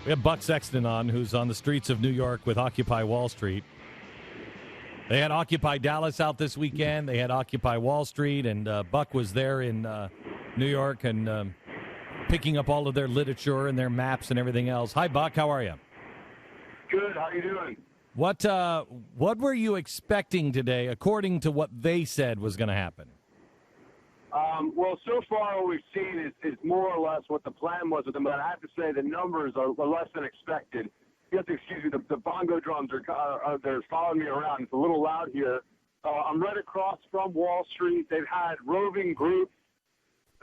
We have Buck Sexton on, who's on the streets of New York with Occupy Wall Street. They had Occupy Dallas out this weekend. They had Occupy Wall Street, and Buck was there in New York and picking up all of their literature and their maps and everything else. Hi, Buck. How are you? Good. How you doing? What were you expecting today, according to what they said was going to happen? Well, so far what we've seen is more or less what the plan was with them, but I have to say the numbers are less than expected. You have to excuse me, the bongo drums are they're following me around. It's a little loud here. I'm right across from Wall Street. They've had roving groups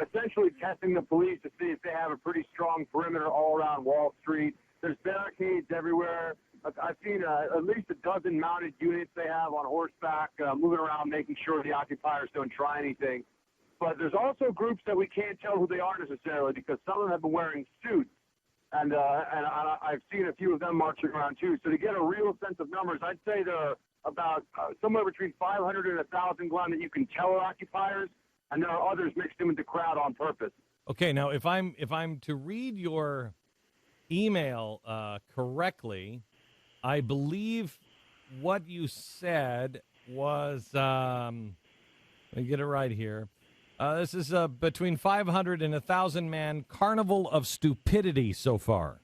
essentially testing the police to see if they have a pretty strong perimeter all around Wall Street. There's barricades everywhere. I've seen at least a dozen mounted units they have on horseback moving around, making sure the occupiers don't try anything. But there's also groups that we can't tell who they are necessarily because some of them have been wearing suits, and I've seen a few of them marching around too. So to get a real sense of numbers, I'd say there are about somewhere between 500 and 1,000, Glenn, that you can tell are occupiers, and there are others mixed in with the crowd on purpose. Okay, now if I'm to read your email correctly, I believe what you said was let me get it right here. This is between 500 and 1,000 man carnival of stupidity so far.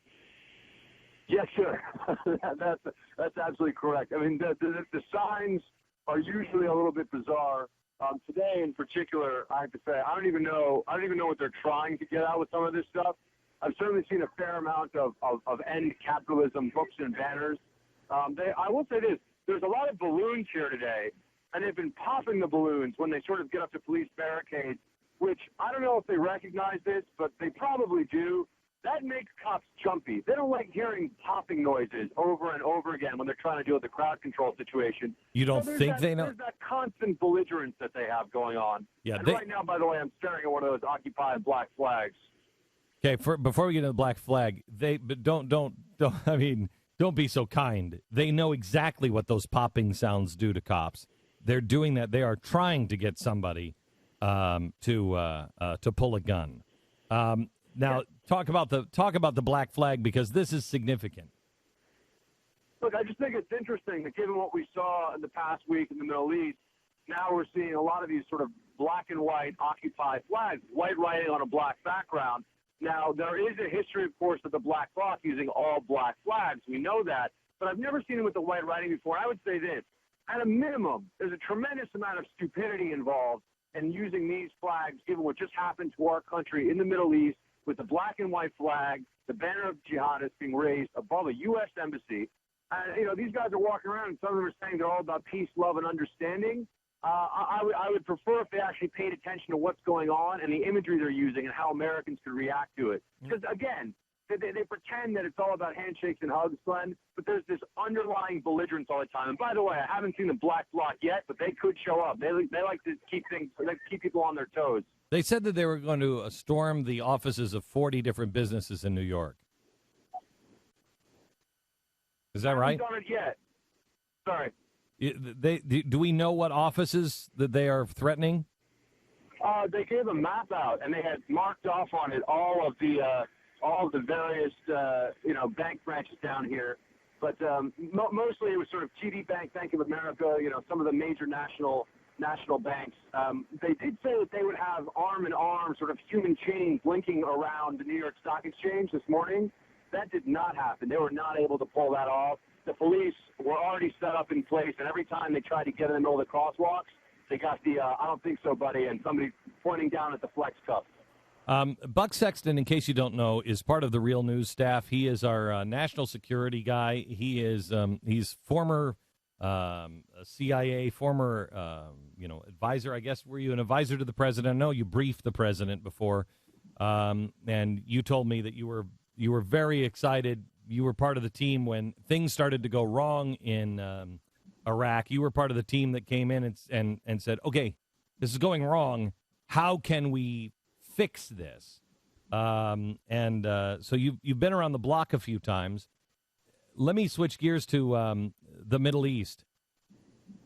Yes, sir. That's absolutely correct. I mean, the signs are usually a little bit bizarre. Today, in particular, I have to say, I don't even know what they're trying to get out with some of this stuff. I've certainly seen a fair amount of end capitalism books and banners. I will say this: there's a lot of balloons here today. And they've been popping the balloons when they sort of get up to police barricades, which I don't know if they recognize this, but they probably do. That makes cops jumpy. They don't like hearing popping noises over and over again when they're trying to deal with the crowd control situation. You don't think they know? There's that constant belligerence that they have going on. Yeah. And right now, by the way, I'm staring at one of those Occupy black flags. Okay. Before we get to the black flag, but don't. I mean, don't be so kind. They know exactly what those popping sounds do to cops. They're doing that. They are trying to get somebody to pull a gun. Now, talk about the black flag because this is significant. Look, I just think it's interesting that given what we saw in the past week in the Middle East, now we're seeing a lot of these sort of black and white Occupy flags, white writing on a black background. Now, there is a history, of course, of the black bloc using all black flags. We know that. But I've never seen it with the white writing before. I would say this. At a minimum, there's a tremendous amount of stupidity involved in using these flags, given what just happened to our country in the Middle East with the black and white flag, the banner of jihadists being raised above a U.S. embassy. And, these guys are walking around, and some of them are saying they're all about peace, love, and understanding. I would prefer if they actually paid attention to what's going on and the imagery they're using and how Americans could react to it. Because, again, they pretend that it's all about handshakes and hugs, Glenn, but there's this underlying belligerence all the time. And by the way, I haven't seen the black bloc yet, but they could show up. They like to keep people on their toes. They said that they were going to storm the offices of 40 different businesses in New York. Is that right? I haven't done it yet. Sorry. Do we know what offices that they are threatening? They gave a map out, and they had marked off on it all of the various, bank branches down here. But mostly it was sort of TD Bank, Bank of America, some of the major national banks. They did say that they would have arm-in-arm sort of human chains linking around the New York Stock Exchange this morning. That did not happen. They were not able to pull that off. The police were already set up in place, and every time they tried to get in the middle of the crosswalks, they got the I don't think so, buddy, and somebody pointing down at the flex cuff. Buck Sexton, in case you don't know, is part of the Real News staff. He is our national security guy. He is he's former CIA, former advisor. I guess were you an advisor to the president? I know you briefed the president before, and you told me that you were very excited. You were part of the team when things started to go wrong in Iraq. You were part of the team that came in and said, "Okay, this is going wrong. How can we fix this?" So you've been around the block a few times. Let me switch gears to the Middle East.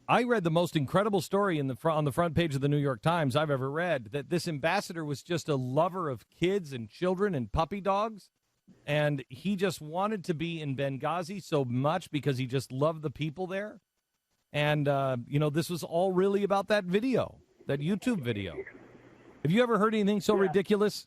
I read the most incredible story on the front page of the New York Times I've ever read, that this ambassador was just a lover of kids and children and puppy dogs. and he just wanted to be in Benghazi so much because he just loved the people there. And, this was all really about that video, that YouTube video. Have you ever heard anything so ridiculous?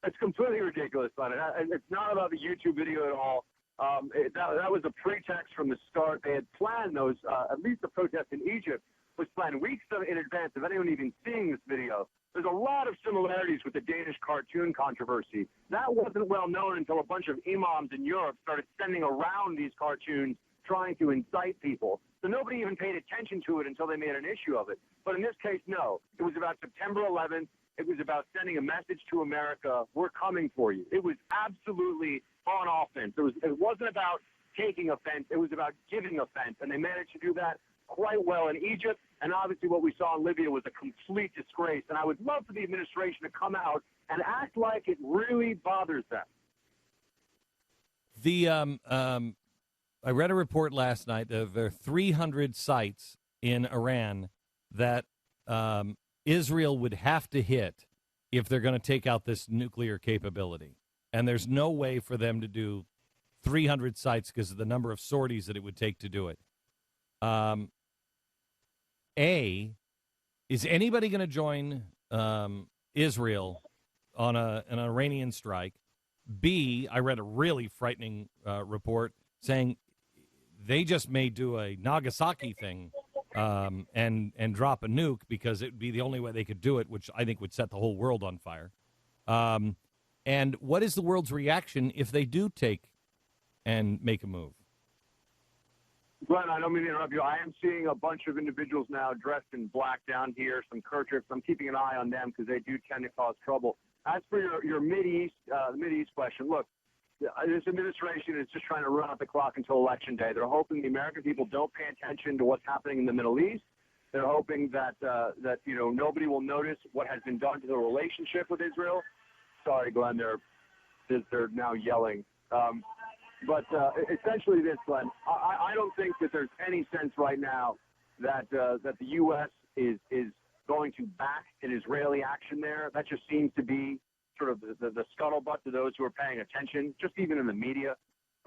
It's completely ridiculous, but it's not about the YouTube video at all. That was a pretext from the start. They had planned those, at least the protest in Egypt was planned weeks in advance of anyone even seeing this video. There's a lot of similarities with the Danish cartoon controversy. That wasn't well known until a bunch of imams in Europe started sending around these cartoons trying to incite people. So nobody even paid attention to it until they made an issue of it. But in this case, no. It was about September 11th. It was about sending a message to America, we're coming for you. It was absolutely on offense. It wasn't about taking offense. It was about giving offense. And they managed to do that quite well in Egypt. And obviously what we saw in Libya was a complete disgrace. And I would love for the administration to come out and act like it really bothers them. I read a report last night that there are 300 sites in Iran that Israel would have to hit if they're going to take out this nuclear capability. And there's no way for them to do 300 sites because of the number of sorties that it would take to do it. Is anybody going to join Israel on an Iranian strike? B, I read a really frightening report saying they just may do a Nagasaki thing and drop a nuke because it would be the only way they could do it, which I think would set the whole world on fire. And what is the world's reaction if they do take and make a move? Glenn, I don't mean to interrupt you. I am seeing a bunch of individuals now dressed in black down here, some kerchiefs. I'm keeping an eye on them because they do tend to cause trouble. As for your Mideast, the Mideast question, look, this administration is just trying to run out the clock until Election Day. They're hoping the American people don't pay attention to what's happening in the Middle East. They're hoping that nobody will notice what has been done to the relationship with Israel. Sorry, Glenn, they're now yelling. But essentially this, Glenn, I don't think that there's any sense right now that the U.S. is going to back an Israeli action there. That just seems to be sort of the scuttlebutt to those who are paying attention, just even in the media.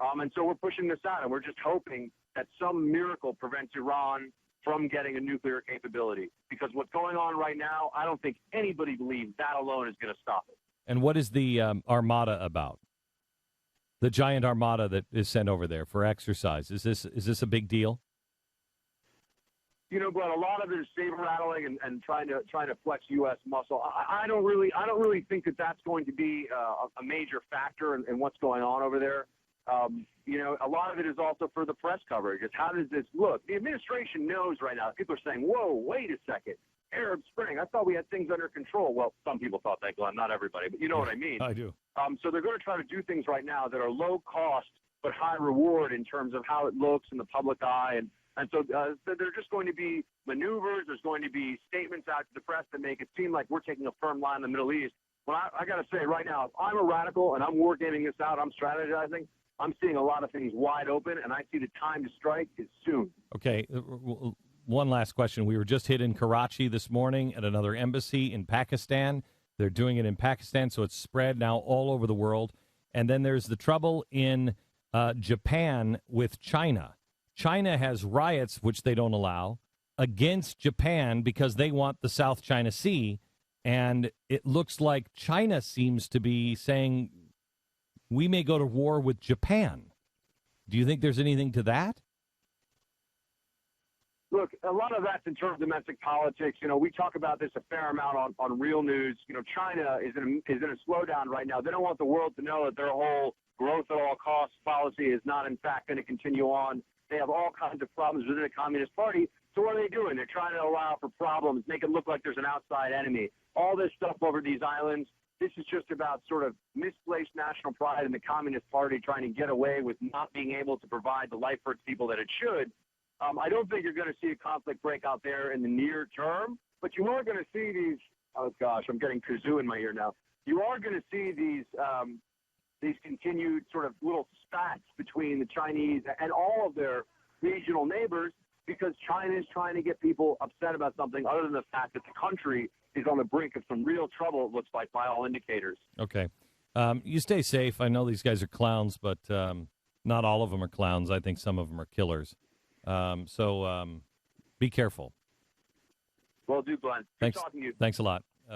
And so we're pushing this out, and we're just hoping that some miracle prevents Iran from getting a nuclear capability. Because what's going on right now, I don't think anybody believes that alone is going to stop it. And what is the Armada about? The giant Armada that is sent over there for exercise. Is this a big deal? Glenn, a lot of it is saber rattling and trying to flex U.S. muscle. I don't really think that that's going to be a major factor in what's going on over there. A lot of it is also for the press coverage. It's how does this look? The administration knows right now. People are saying, "Whoa, wait a second, Arab Spring. I thought we had things under control." Well, some people thought that, Glenn, not everybody, but you know what I mean. I do. So they're going to try to do things right now that are low cost but high reward in terms of how it looks in the public eye. And so there are just going to be maneuvers. There's going to be statements out to the press that make it seem like we're taking a firm line in the Middle East. Well, I got to say right now, if I'm a radical and I'm wargaming this out, I'm strategizing, I'm seeing a lot of things wide open, and I see the time to strike is soon. Okay, one last question. We were just hit in Karachi this morning at another embassy in Pakistan. They're doing it in Pakistan, so it's spread now all over the world. And then there's the trouble in Japan with China. China has riots, which they don't allow, against Japan because they want the South China Sea. And it looks like China seems to be saying we may go to war with Japan. Do you think there's anything to that? Look, a lot of that's in terms of domestic politics. We talk about this a fair amount on Real News. China is in a slowdown right now. They don't want the world to know that their whole growth at all costs policy is not, in fact, going to continue on. They have all kinds of problems within the Communist Party. So what are they doing? They're trying to allow for problems, make it look like there's an outside enemy. All this stuff over these islands, this is just about sort of misplaced national pride in the Communist Party trying to get away with not being able to provide the life for its people that it should. I don't think you're going to see a conflict break out there in the near term, but you are going to see these, oh gosh, I'm getting kazoo in my ear now. You are going to see these continued sort of little spats between the Chinese and all of their regional neighbors because China is trying to get people upset about something other than the fact that the country is on the brink of some real trouble, it looks like, by all indicators. Okay. You stay safe. I know these guys are clowns, but not all of them are clowns. I think some of them are killers. So be careful. Well, do, Glenn. Good Thanks. talking to you. Thanks a lot.